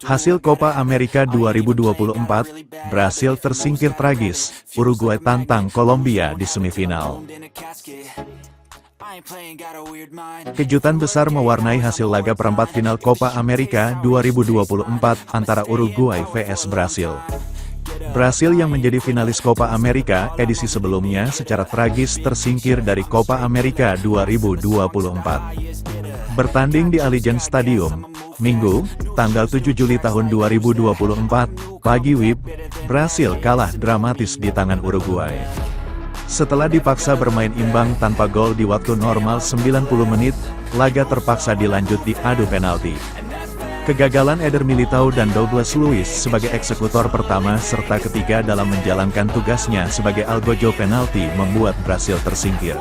Hasil Copa America 2024, Brasil tersingkir tragis, Uruguay tantang Kolombia di semifinal. Kejutan besar mewarnai hasil laga perempat final Copa America 2024 antara Uruguay vs Brasil. Brasil yang menjadi finalis Copa America edisi sebelumnya secara tragis tersingkir dari Copa America 2024. Bertanding di Allegiant Stadium, Minggu, tanggal 7 Juli tahun 2024, pagi WIB, Brasil kalah dramatis di tangan Uruguay. Setelah dipaksa bermain imbang tanpa gol di waktu normal 90 menit, laga terpaksa dilanjut di adu penalti. Kegagalan Eder Militao dan Douglas Luiz sebagai eksekutor pertama serta ketiga dalam menjalankan tugasnya sebagai algojo penalti membuat Brasil tersingkir.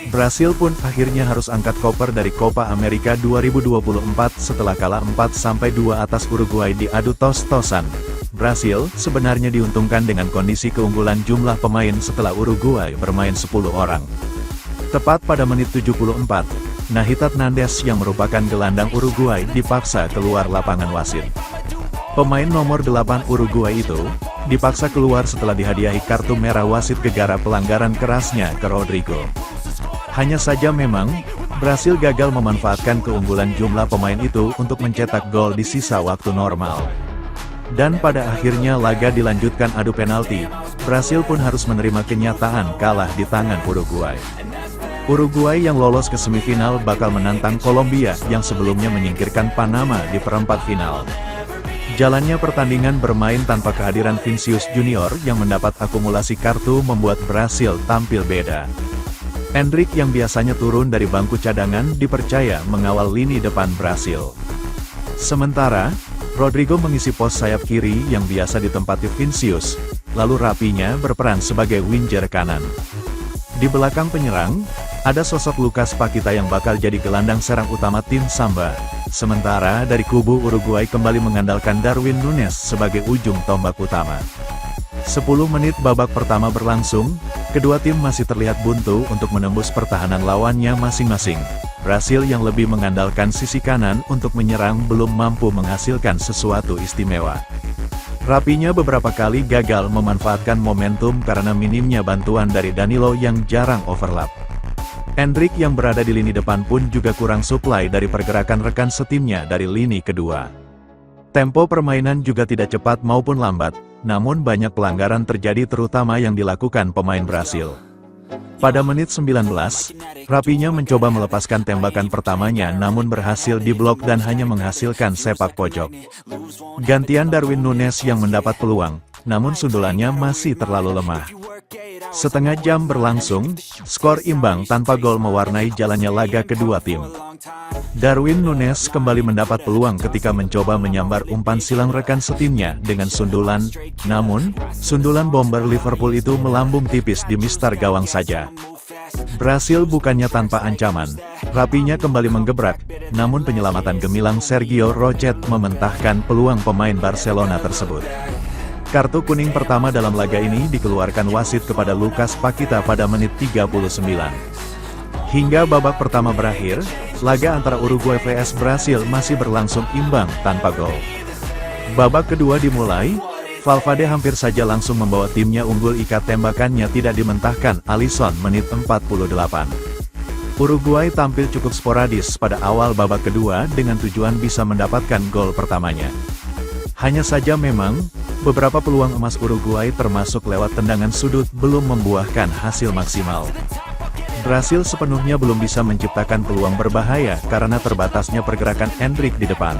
Brasil pun akhirnya harus angkat koper dari Copa America 2024 setelah kalah 4-2 atas Uruguay di adu tos-tosan. Brasil sebenarnya diuntungkan dengan kondisi keunggulan jumlah pemain setelah Uruguay bermain 10 orang. Tepat pada menit 74, Nahitat Nandes yang merupakan gelandang Uruguay dipaksa keluar lapangan wasit. Pemain nomor 8 Uruguay itu dipaksa keluar setelah dihadiahi kartu merah wasit gegara pelanggaran kerasnya ke Rodrigo. Hanya saja memang, Brasil gagal memanfaatkan keunggulan jumlah pemain itu untuk mencetak gol di sisa waktu normal. Dan pada akhirnya laga dilanjutkan adu penalti, Brasil pun harus menerima kenyataan kalah di tangan Uruguay. Uruguay yang lolos ke semifinal bakal menantang Kolombia yang sebelumnya menyingkirkan Panama di perempat final. Jalannya pertandingan bermain tanpa kehadiran Vinicius Junior yang mendapat akumulasi kartu membuat Brasil tampil beda. Endrick yang biasanya turun dari bangku cadangan dipercaya mengawal lini depan Brasil. Sementara, Rodrigo mengisi pos sayap kiri yang biasa ditempati Vinicius, lalu Rapinya berperan sebagai winger kanan. Di belakang penyerang, ada sosok Lucas Paqueta yang bakal jadi gelandang serang utama tim Samba. Sementara dari kubu Uruguay kembali mengandalkan Darwin Núñez sebagai ujung tombak utama. 10 menit babak pertama berlangsung, kedua tim masih terlihat buntu untuk menembus pertahanan lawannya masing-masing. Brasil yang lebih mengandalkan sisi kanan untuk menyerang belum mampu menghasilkan sesuatu istimewa. Rapinya beberapa kali gagal memanfaatkan momentum karena minimnya bantuan dari Danilo yang jarang overlap. Endrick yang berada di lini depan pun juga kurang suplai dari pergerakan rekan setimnya dari lini kedua. Tempo permainan juga tidak cepat maupun lambat, namun banyak pelanggaran terjadi terutama yang dilakukan pemain Brasil. Pada menit 19, Rapinya mencoba melepaskan tembakan pertamanya namun berhasil diblok dan hanya menghasilkan sepak pojok. Gantian Darwin Núñez yang mendapat peluang, namun sundulannya masih terlalu lemah. Setengah jam berlangsung, skor imbang tanpa gol mewarnai jalannya laga kedua tim. Darwin Núñez kembali mendapat peluang ketika mencoba menyambar umpan silang rekan setimnya dengan sundulan, namun, sundulan bomber Liverpool itu melambung tipis di mistar gawang saja. Brasil bukannya tanpa ancaman, Rapinya kembali menggebrak, namun penyelamatan gemilang Sergio Rochet mementahkan peluang pemain Barcelona tersebut. Kartu kuning pertama dalam laga ini dikeluarkan wasit kepada Lucas Paqueta pada menit 39. Hingga babak pertama berakhir, laga antara Uruguay vs Brasil masih berlangsung imbang tanpa gol. Babak kedua dimulai, Valverde hampir saja langsung membawa timnya unggul ikat tembakannya tidak dimentahkan Alisson menit 48. Uruguay tampil cukup sporadis pada awal babak kedua dengan tujuan bisa mendapatkan gol pertamanya. Hanya saja memang, beberapa peluang emas Uruguay termasuk lewat tendangan sudut belum membuahkan hasil maksimal. Brasil sepenuhnya belum bisa menciptakan peluang berbahaya karena terbatasnya pergerakan Endrick di depan.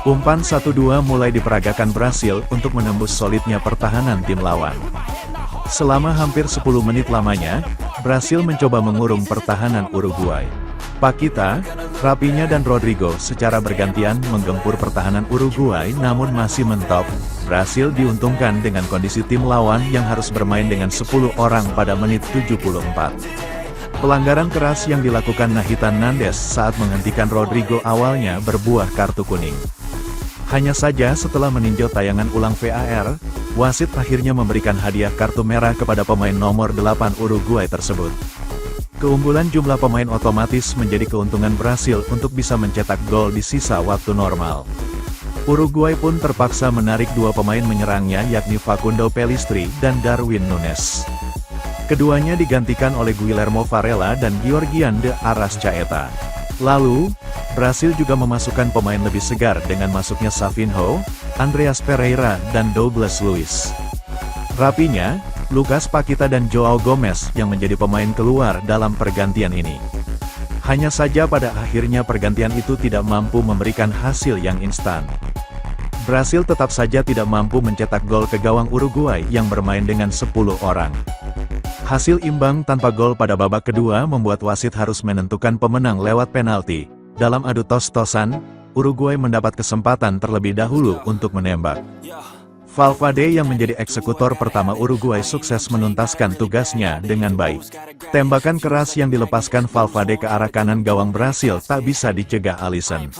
Umpan 1-2 mulai diperagakan Brasil untuk menembus solidnya pertahanan tim lawan. Selama hampir 10 menit lamanya, Brasil mencoba mengurung pertahanan Uruguay. Paqueta, Rapinya dan Rodrigo secara bergantian menggempur pertahanan Uruguay namun masih mentok. Brasil diuntungkan dengan kondisi tim lawan yang harus bermain dengan 10 orang pada menit 74. Pelanggaran keras yang dilakukan Nahitan Nandes saat menghentikan Rodrigo awalnya berbuah kartu kuning. Hanya saja setelah meninjau tayangan ulang VAR, wasit akhirnya memberikan hadiah kartu merah kepada pemain nomor 8 Uruguay tersebut. Keunggulan jumlah pemain otomatis menjadi keuntungan Brasil untuk bisa mencetak gol di sisa waktu normal. Uruguay pun terpaksa menarik dua pemain menyerangnya yakni Facundo Pellistri dan Darwin Núñez. Keduanya digantikan oleh Guillermo Varela dan Georgian de Arrascaeta. Lalu, Brasil juga memasukkan pemain lebih segar dengan masuknya Savinho, Andreas Pereira, dan Douglas Luiz. Rapinya, Lucas Paqueta dan Joao Gomez yang menjadi pemain keluar dalam pergantian ini. Hanya saja pada akhirnya pergantian itu tidak mampu memberikan hasil yang instan. Brasil tetap saja tidak mampu mencetak gol ke gawang Uruguay yang bermain dengan 10 orang. Hasil imbang tanpa gol pada babak kedua membuat wasit harus menentukan pemenang lewat penalti. Dalam adu tos-tosan, Uruguay mendapat kesempatan terlebih dahulu untuk menembak. Valverde yang menjadi eksekutor pertama Uruguay sukses menuntaskan tugasnya dengan baik. Tembakan keras yang dilepaskan Valverde ke arah kanan gawang Brasil tak bisa dicegah Alisson.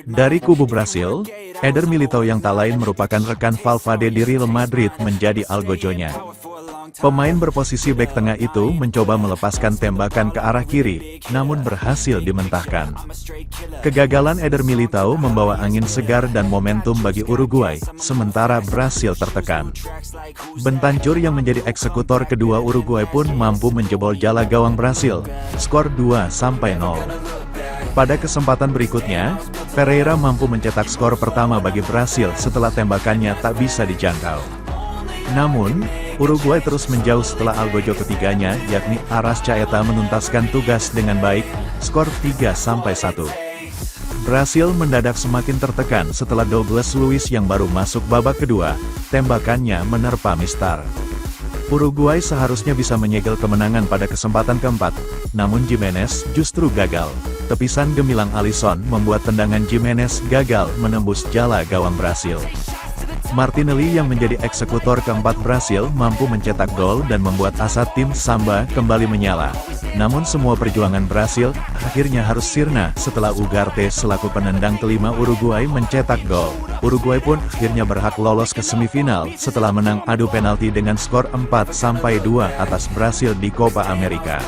Dari kubu Brasil, Eder Militão yang tak lain merupakan rekan Valverde di Real Madrid menjadi algojonya. Pemain berposisi bek tengah itu mencoba melepaskan tembakan ke arah kiri, namun berhasil dimentahkan. Kegagalan Eder Militão membawa angin segar dan momentum bagi Uruguay, sementara Brasil tertekan. Bentancur yang menjadi eksekutor kedua Uruguay pun mampu menjebol jala gawang Brasil, skor 2-0. Pada kesempatan berikutnya, Pereira mampu mencetak skor pertama bagi Brasil setelah tembakannya tak bisa dijangkau. Namun, Uruguay terus menjauh setelah algojo ketiganya yakni Arrascaeta menuntaskan tugas dengan baik, skor 3-1. Brasil mendadak semakin tertekan setelah Douglas Luiz yang baru masuk babak kedua, tembakannya menerpa mistar. Uruguay seharusnya bisa menyegel kemenangan pada kesempatan keempat, namun Giménez justru gagal. Tepisan gemilang Alisson membuat tendangan Giménez gagal menembus jala gawang Brasil. Martinelli yang menjadi eksekutor keempat Brasil mampu mencetak gol dan membuat asa tim Samba kembali menyala. Namun semua perjuangan Brasil akhirnya harus sirna setelah Ugarte selaku penendang kelima Uruguay mencetak gol. Uruguay pun akhirnya berhak lolos ke semifinal setelah menang adu penalti dengan skor 4-2 atas Brasil di Copa America.